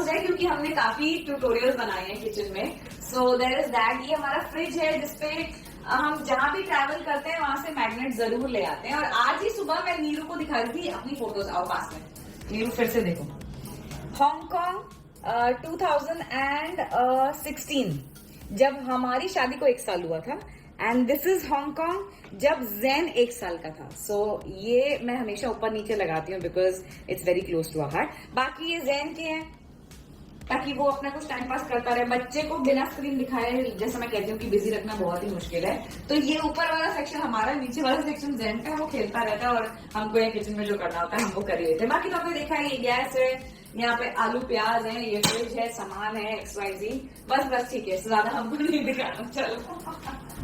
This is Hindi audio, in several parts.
फोटोज है क्योंकि हमने काफी ट्यूटोरियल्स बनाए हैं किचन में. So there is that. ये हमारा फ्रिज है जिसपे हम जहाँ भी ट्रैवल करते हैं वहां से मैग्नेट जरूर ले आते हैं. और आज ही सुबह मैं नीरू को दिखा रही थी अपनी फोटोज. आओ पास में, नीरू फिर से देखो. हांगकांग 2016 जब हमारी शादी को 1 साल हुआ था. एंड दिस इज हांगकांग जब जैन 1 साल का था. सो ये मैं हमेशा ऊपर नीचे लगाती हूँ because it's very close to our heart. बाकी ये जैन के हैं ताकि वो अपना कुछ टाइम पास करता रहे. बच्चे को बिना स्क्रीन दिखाए, जैसे मैं कहती हूँ कि बिजी रखना बहुत ही मुश्किल है. तो ये ऊपर वाला सेक्शन हमारा, नीचे वाला सेक्शन जैन का है. वो खेलता रहता है और हमको ये किचन में जो करना होता है हम वो कर लेते हैं. बाकी तो आपने देखा है ये गैस है, यहाँ पे आलू प्याज है, ये फ्रिज है, सामान है XYZ. बस ठीक है, ज्यादा हमको नहीं दिखाना. चलो.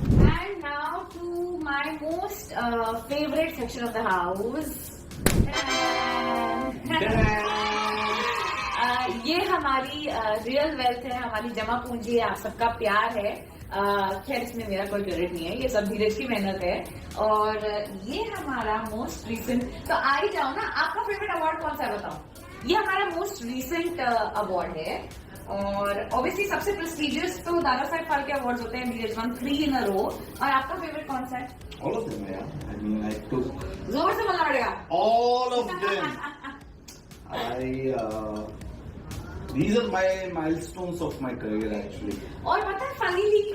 And now to my most favourite section of the house. ये हमारी रियल वेल्थ है, हमारी जमा पूंजी है, आप सबका प्यार है. खैर इसमें मेरा कोई क्रेडिट नहीं है, ये सब धीरज की मेहनत है. और ये हमारा मोस्ट रिसेंट. तो आ ही जाओ ना, आपका फेवरेट अवार्ड कौन सा है बताओ. ये हमारा मोस्ट रिसेंट अवार्ड है. और ऑब्वियसली सबसे प्रेस्टिजियस तो दादा साहब फाल्के अवार्ड होते हैं. धीरज वन 3 in a row. और आपका फेवरेट कौन सा है. All of them, yeah. I mean, I took जोर से बोलना पड़ेगा. all of them. These are my milestones of my career actually. और पता है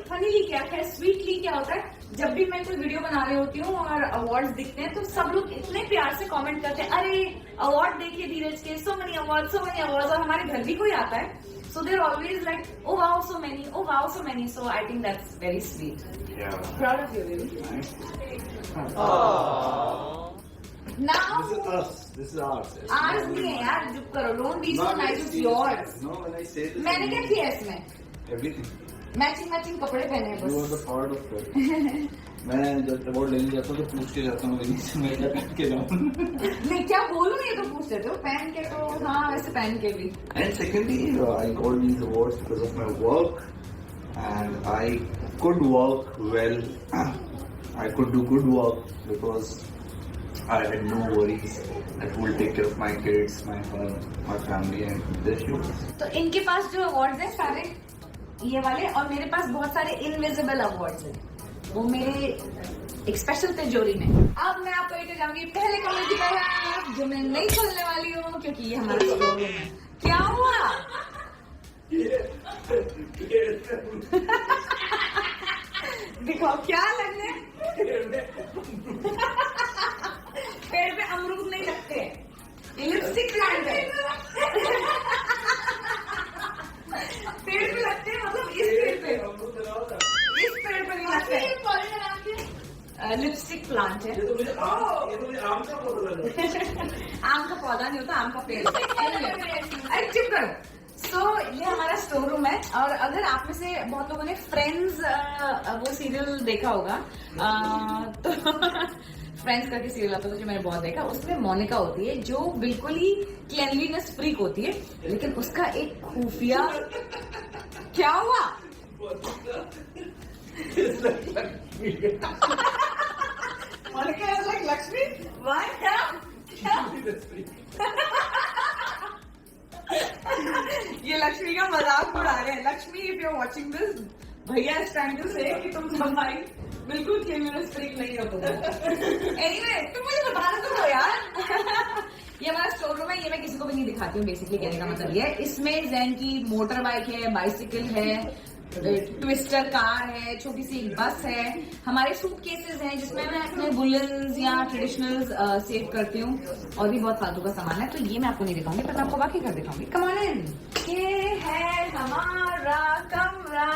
फनीली क्या है, स्वीटली क्या होता है, जब भी मैं कोई वीडियो बना रही होती हूँ और अवार्ड्स दिखते हैं तो सब लोग इतने प्यार से कमेंट करते हैं, अरे अवार्ड देखिए धीरज के, सो मेनी अवार्ड. और हमारे घर भी कोई आता है, so they're always like, oh wow so many, oh wow so many. So I think that's very sweet. Yeah. Proud of you, baby. Nice. Now This is us. This is ours. आज नहीं है यार, चुप करो. Don't be so nice, it's yours. No, when I say this, मैंने क्या किया इसमें. everything. मैचिंग कपड़े पहने हैं You are the बस. part of it. मैं जब अवार्ड लेने जाता हूँ तो पूछ के जाता हूँ नीचे मैं क्या पहन के जाऊँ. नहीं क्या बोलूं, ये तो पूछ लेते हो. पहन के तो हाँ, वैसे पहन के भी. And secondly, I got these awards because of my work, and I could work well. I could do good work because I had no worries that will take care of my kids, my home, my family, and their futures. तो इनके पास जो अवार्ड्स हैं सारे ये वाले, और मेरे पास बहुत सारे इनविजिबल अवार्ड्स हैं, वो मेरे एक स्पेशल तिजोरी में. अब मैं आपको लेके जाऊंगी पहले कमरे की तरफ, जो मैं नहीं खोलने वाली हूँ क्योंकि ये हमारा स्टोर रूम है. क्या हुआ. दिखाओ क्या लगने. पेड़ पे अमरूद नहीं लगते, लिपस्टिक प्लांट है. पेड़ पे लगते हैं, मतलब इस पेड़ पे नहीं लगते. लिपस्टिक प्लांट है. आम का पौधा लग रहा है. आम का पौधा नहीं होता, आम का पेड़. अरे चुप करो. सो ये हमारा स्टोर रूम है. और अगर आप में से बहुत लोगों ने फ्रेंड्स वो सीरियल देखा होगा, तो फ्रेंड्स करके सीरियल आता था जो मैंने बहुत देखा, उसमें मोनिका होती है जो बिल्कुल ही क्लीनलीनेस फ्रीक होती है, लेकिन उसका एक खुफिया. क्या हुआ. Monica is like Lakshmi. Why. क्या ये लक्ष्मी का मजाक उड़ा रहे हैं. Lakshmi, if you are watching this, भैया इज ट्राइंग टू से कि तुम हमारी बिल्कुल क्लीनलीनेस फ्रीक नहीं हो तुम. एनीवे, तुम मुझे बताना तो दो यार. ये हमारा स्टोर रूम है, ये मैं किसी को भी नहीं दिखाती हूँ. बेसिकली कहने का मतलब ये है, इसमें जैन की मोटर बाइक है, बाइसिकल है, ट्विस्टर कार है, छोटी सी एक बस है, हमारे सूट केसेस हैं जिसमें मैं अपने बुलेंस या ट्रेडिशनल्स सेव करती हूँ, और भी बहुत फालतू का सामान है. तो ये मैं आपको नहीं दिखाऊंगी, पर मैं आपको बाकी घर दिखाऊंगी. Come on in. ये है हमारा कमरा.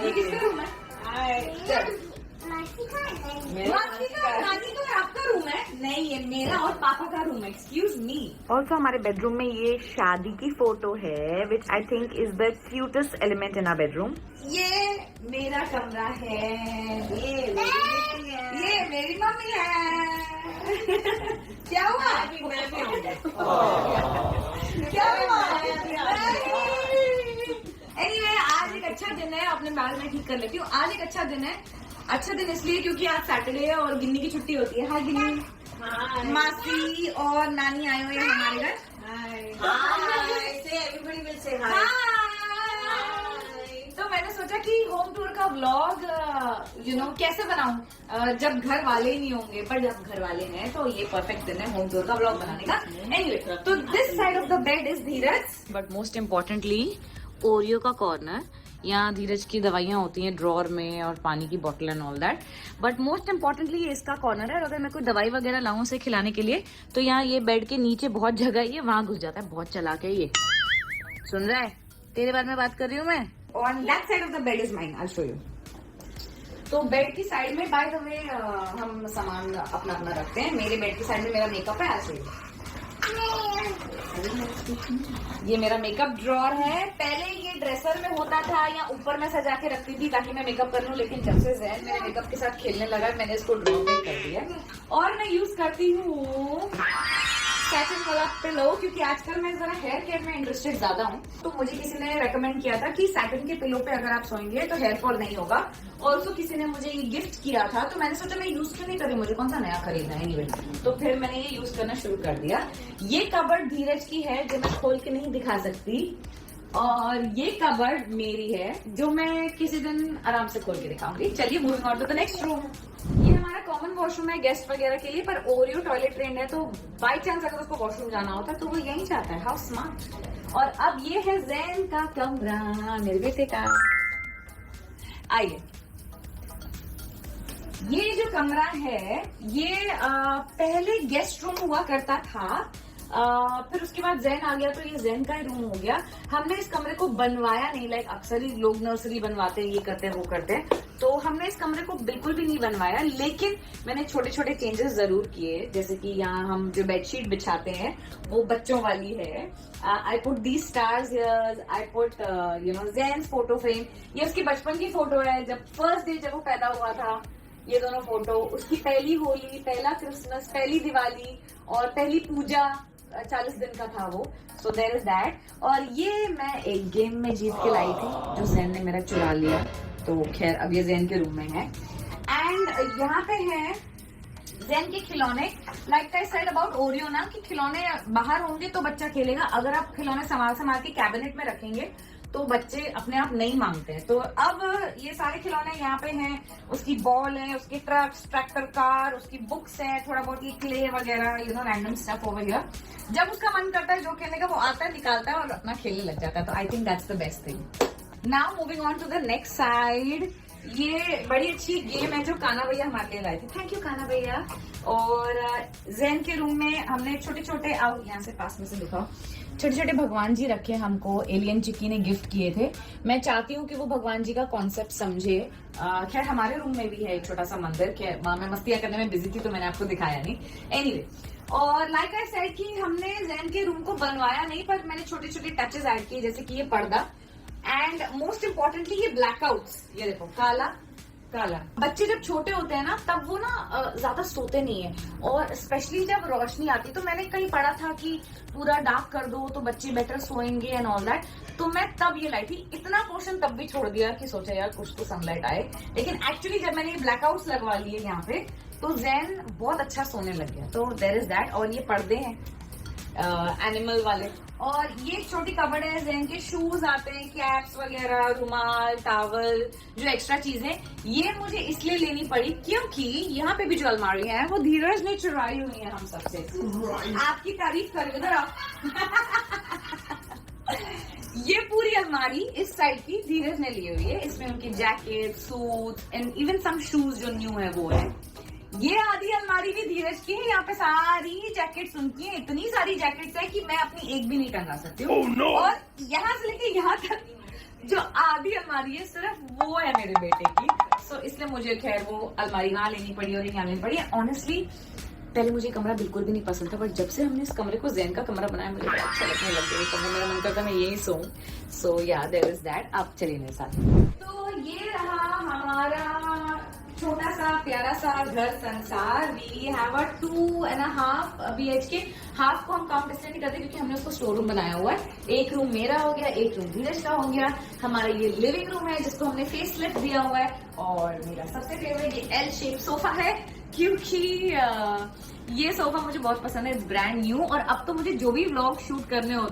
ये किसका रूम है. नानी का आपका रूम है. नहीं, ये मेरा और पापा का रूम है. Excuse me. ऑल्सो हमारे बेडरूम में ये शादी की फोटो है, which I think is the cutest element in our bedroom. ये मेरा कमरा है. ये मेरी मम्मी है. क्या हुआ. क्या हुआ. एनीवे, आज एक अच्छा दिन है. अपने बाल में ठीक कर लेती हूँ. आज एक अच्छा दिन है. अच्छा दिन इसलिए क्योंकि आज सैटरडे है और गिन्नी की छुट्टी होती है. हाँ गिन्नी. मासी और नानी आए हुए हैं हमारे घर. से हाय। तो मैंने सोचा कि होम टूर का व्लॉग कैसे बनाऊं जब घर वाले ही नहीं होंगे, पर जब घर वाले हैं तो ये परफेक्ट दिन है होम टूर का व्लॉग बनाने का। एनीवे, तो this side of the bed is Dheeraj, but most importantly Oreo का कॉर्नर। यहाँ धीरज की दवाइयाँ होती हैं ड्रॉर में और पानी की बोतल and all that, but most importantly ये इसका कॉर्नर है। और अगर मैं कोई दवाई वगैरह लाऊं उसे खिलाने के लिए तो यहाँ ये बेड के नीचे बहुत जगह है, ये वहां घुस जाता है। बहुत चालाक है ये। सुन रहा है? तेरे बारे में बात कर रही हूँ मैं। On that side of the bed is mine, I show you. तो बेड की साइड में बाय द वे हम सामान अपना अपना रखते हैं। मेरे बेड की साइड में मेरा मेकअप है, ऐसे ये मेरा मेकअप ड्रॉर है। पहले ये ड्रेसर में होता था या ऊपर मैं सजा के रखती थी ताकि मैं मेकअप कर लूं, लेकिन जब से ज़ैन मेरे मेकअप के साथ खेलने लगा मैंने इसको ड्रॉर में कर दिया। और मैं यूज करती हूँ सैटिन वाला पिलो, क्योंकि आजकल मैं जरा हेयर केयर में इंटरेस्टेड ज्यादा हूँ। तो मुझे किसी ने रेकमेंड किया था कि सैटिन के पिलो पे अगर आप सोएंगे तो हेयर फॉल नहीं होगा। और उसको किसी ने मुझे ये गिफ्ट किया था, तो मैंने सोचा मैं यूज क्यों नहीं करी, मुझे कौन सा नया खरीदना है। एनीवे, तो फिर मैंने ये यूज करना शुरू कर दिया। ये कबर्ड धीरज की है जो मैं खोल के नहीं दिखा सकती, और ये कबर्ड मेरी है जो मैं किसी दिन आराम से खोल के दिखाऊंगी। चलिए moving on to the next room. ये हमारा कॉमन वॉशरूम है गेस्ट वगैरह के लिए, पर ओरियो टॉयलेट ट्रेंड है, तो बाई चांस अगर उसको वॉशरूम जाना होता है तो वो यहीं जाता है। How smart. और अब ये है ज़ैन का कमरा, मेरे बेटे का। आइए, ये जो कमरा है ये पहले गेस्ट रूम हुआ करता था, फिर उसके बाद ज़ैन आ गया तो ये ज़ैन का ही रूम हो गया। हमने इस कमरे को बनवाया नहीं, लाइक अक्सर ही लोग नर्सरी बनवाते हैं, ये करते हैं वो करते हैं, तो हमने इस कमरे को बिल्कुल भी नहीं बनवाया। लेकिन मैंने छोटे छोटे चेंजेस जरूर किए, जैसे कि यहाँ हम जो बेडशीट बिछाते हैं वो बच्चों वाली है। I put these stars here, I put Zain photo frame. ये उसकी बचपन की फोटो है, जब फर्स्ट डे जब वो पैदा हुआ था। ये दोनों फोटो, उसकी पहली होली, पहला क्रिसमस, पहली दिवाली और पहली पूजा 40 दिन का था वो। So there is that. और ये मैं एक गेम में जीत के लाई थी जो ज़ैन ने मेरा चुरा लिया, तो खैर अब ये ज़ैन के रूम में है। एंड यहाँ पे है ज़ैन के खिलौने। Like I said about Oreo ना, कि खिलौने बाहर होंगे तो बच्चा खेलेगा, अगर आप खिलौने संभाल संभाल के कैबिनेट में रखेंगे तो बच्चे अपने आप नहीं मांगते हैं। तो अब ये सारे खिलौने यहाँ पे हैं। उसकी बॉल है, उसके ट्रक्स, ट्रैक्टर कार, उसकी बुक्स है, थोड़ा बहुत ये क्ले वगैरह, रैंडम स्टफ ओवर हियर। जब उसका मन करता है जो खेलने का वो आता है, निकालता है और अपना खेलने लग जाता है। तो I think that's the best thing. Now moving on to the next side. ये बड़ी अच्छी गेम है जो काना भैया हमारे लिए लाए थे। थैंक यू काना भैया। और ज़ैन के रूम में हमने छोटे छोटे, आओ यहाँ से पास में से दिखाओ, छोटे छोटे भगवान जी रखे हमको, एलियन चिक्की ने गिफ्ट किए थे। मैं चाहती हूँ कि वो भगवान जी का कॉन्सेप्ट समझे। खैर हमारे रूम में भी है एक छोटा सा मंदिर, मैं मस्तियां करने में बिजी थी तो मैंने आपको दिखाया नहीं। एनीवे, और लाइक आई सेड कि हमने ज़ैन के रूम को बनवाया नहीं, पर मैंने छोटे छोटे टचेस ऐड किए, जैसे कि ये पर्दा, एंड मोस्ट इम्पोर्टेंटली ये ब्लैकआउट्स। ये देखो, काला काला। बच्चे जब छोटे होते हैं ना तब वो ना ज्यादा सोते नहीं है, और स्पेशली जब रोशनी आती, तो मैंने कहीं पढ़ा था कि पूरा डार्क कर दो तो बच्चे बेटर सोएंगे एंड ऑल दैट। तो मैं तब ये लाई थी। इतना पोर्शन तब भी छोड़ दिया कि सोचा यार कुछ तो सनलाइट आए, लेकिन एक्चुअली जब मैंने ब्लैकआउट्स लगवा लिए यहाँ पे तो ज़ैन बहुत अच्छा सोने लग गया। तो देयर इज दैट। और ये पर्दे हैं एनिमल वाले, और ये छोटी कबर्ड है। ज़ैन के शूज आते हैं, कैप्स वगैरह, रुमाल, टावल, जो एक्स्ट्रा चीजें। ये मुझे इसलिए लेनी पड़ी क्योंकि यहाँ पे भी जो अलमारी है वो धीरज ने चुराई हुई है हम सबसे। आपकी तारीफ कर इधर आप। ये पूरी अलमारी इस साइड की धीरज ने ली हुई है। इसमें उनकी jacket, suit and even some shoes जो न्यू है वो है। ये आधी अलमारी भी धीरज की है। यहाँ पे सारी जैकेट्स उनकी हैं। इतनी सारी जैकेट्स है कि मैं अपनी एक भी नहीं टंगा सकती हूँ। oh, no. और यहाँ से लेके यहाँ तक जो आधी अलमारी है सिर्फ वो है मेरे बेटे की। सो इसलिए मुझे खैर वो अलमारी वहां लेनी पड़ी और यहाँ लेनी पड़ी। ऑनेस्टली पहले मुझे कमरा बिल्कुल भी नहीं पसंद था, बट जब से हमने इस कमरे को ज़ैन का कमरा बनाया मुझे बड़ा अच्छा लगने लग गया। कमरा मेरा मन करता मैं यही सोऊं। सो या देयर इज दैट। आप चलिए मेरे साथ। तो ये रहा हमारा छोटा सा प्यारा सा घर संसार। We have a 2.5 BHK। Half को हम काउंट इसलिए नहीं करते क्योंकि हमने उसको स्टोर रूम बनाया हुआ है। एक रूम मेरा हो गया, एक रूम धीरज का हो गया। हमारा ये लिविंग रूम है जिसको हमने फेस लिफ्ट दिया हुआ है, और मेरा सबसे फेवरेट ये L शेप सोफा है क्योंकि ये सोफा मुझे बहुत पसंद है। इट्स ब्रांड न्यू, और अब तो मुझे जो भी व्लॉग शूट करने होते